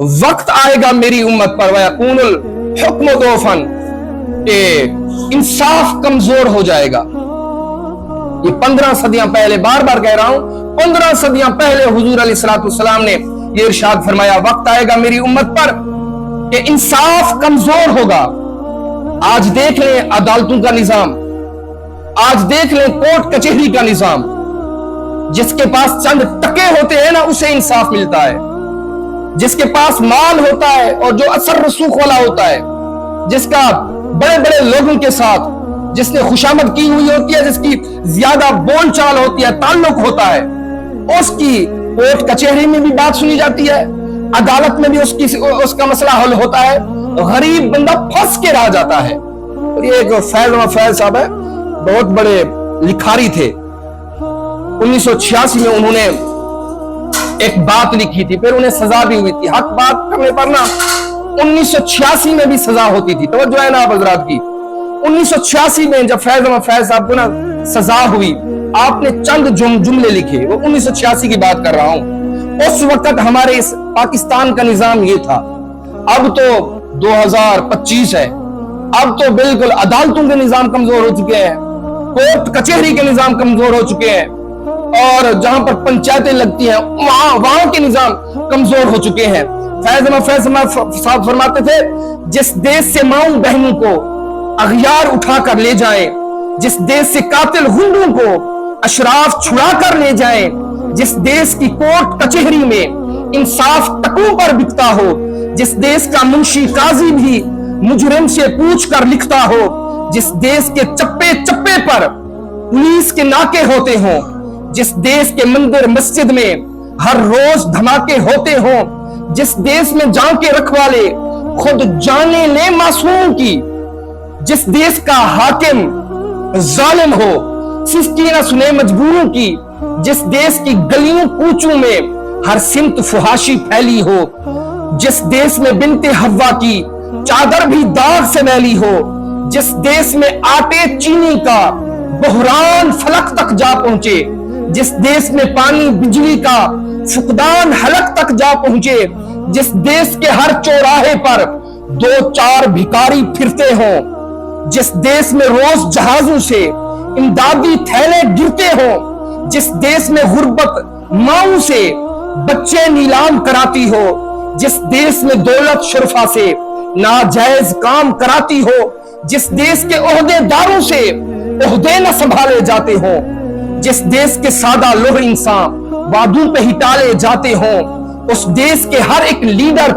وقت آئے گا میری امت پر وَيَكُونُ الْحُكْمُ ضُعْفًا کہ انصاف کمزور ہو جائے گا. یہ 15 صدیاں پہلے، بار بار کہہ رہا ہوں، 15 صدیاں پہلے حضور علیہ السلام نے یہ ارشاد فرمایا وقت آئے گا میری امت پر کہ انصاف کمزور ہوگا. آج دیکھ لیں عدالتوں کا نظام، آج دیکھ لیں کورٹ کچہری کا نظام. جس کے پاس چند ٹکے ہوتے ہیں نا اسے انصاف ملتا ہے، جس کے پاس مال ہوتا ہے اور جو اثر رسوخ والا ہوتا ہے، جس کا بڑے بڑے لوگوں کے ساتھ جس نے خوشامد کی ہوئی ہوتی ہے، جس کی زیادہ بول چال ہوتی ہے، تعلق ہوتا ہے، اس کی کورٹ کچہری میں بھی بات سنی جاتی ہے، عدالت میں بھی اس کا مسئلہ حل ہوتا ہے. غریب بندہ پھنس کے رہ جاتا ہے. اور یہ ایک فیض صاحب ہے، بہت بڑے لکھاری تھے. 1986 میں انہوں نے ایک بات لکھی تھی، پھر انہیں سزا بھی ہوئی تھی. حق بات کرنے پر نا 1986 میں بھی سزا ہوتی تھی. توجہ ہے نا آپ حضرات کی. 1986 میں جب فیض صاحب کو نا سزا ہوئی، آپ نے چند جملے لکھے. وہ 1986 کی بات کر رہا ہوں. اس وقت ہمارے اس پاکستان کا نظام یہ تھا. اب تو 2025 ہے، اب تو بالکل عدالتوں کے نظام کمزور ہو چکے ہیں، کورٹ کچہری کے نظام کمزور ہو چکے ہیں، اور جہاں پر پنچایتیں لگتی ہیں وہاں کے نظام کمزور ہو چکے ہیں. فیض صاحب فرماتے تھے جس دیش سے ماؤں بہنوں کو اغیار اٹھا کر لے جائیں، جس دیش سے قاتل غنڈوں کو اشراف چھڑا کر لے جائیں، جس دیش کی کورٹ کچہری میں انصاف ٹکوں پر بکتا ہو، جس دیش کا منشی قاضی بھی مجرم سے پوچھ کر لکھتا ہو، جس دیش کے چپے چپے پر پولیس کے ناکے ہوتے ہوں، جس دیش کے مندر مسجد میں ہر روز دھماکے ہوتے ہوں، جس دیش میں جان کے رکھوالے خود جانے لے معصوم کی، جس دیش کا حاکم ظالم ہو سسکینہ سنے مجبوروں کی، جس دیش کی گلیوں کوچوں میں ہر سمت فحاشی پھیلی ہو، جس دیش میں بنت حوا کی چادر بھی داغ سے میلی ہو، جس دیش میں آٹے چینی کا بحران فلک تک جا پہنچے، جس دیش میں پانی بجلی کا فقدان حلق تک جا پہنچے، جس دیش کے ہر چوراہے پر 2-4 بھکاری پھرتے ہوں، جس دیش میں روز جہازوں سے امدادی تھیلے گرتے ہوں، جس دیش میں غربت ماؤں سے بچے نیلام کراتی ہو، جس دیش میں دولت شرفا سے ناجائز کام کراتی ہو، جس دیش کے عہدے داروں سے عہدے نہ سنبھالے جاتے ہوں، جس دیش کے سادہ لوہ انسان وعدوں پہ ہی ٹالے جاتے ہوں، اس دیش کے ہر ایک لیڈر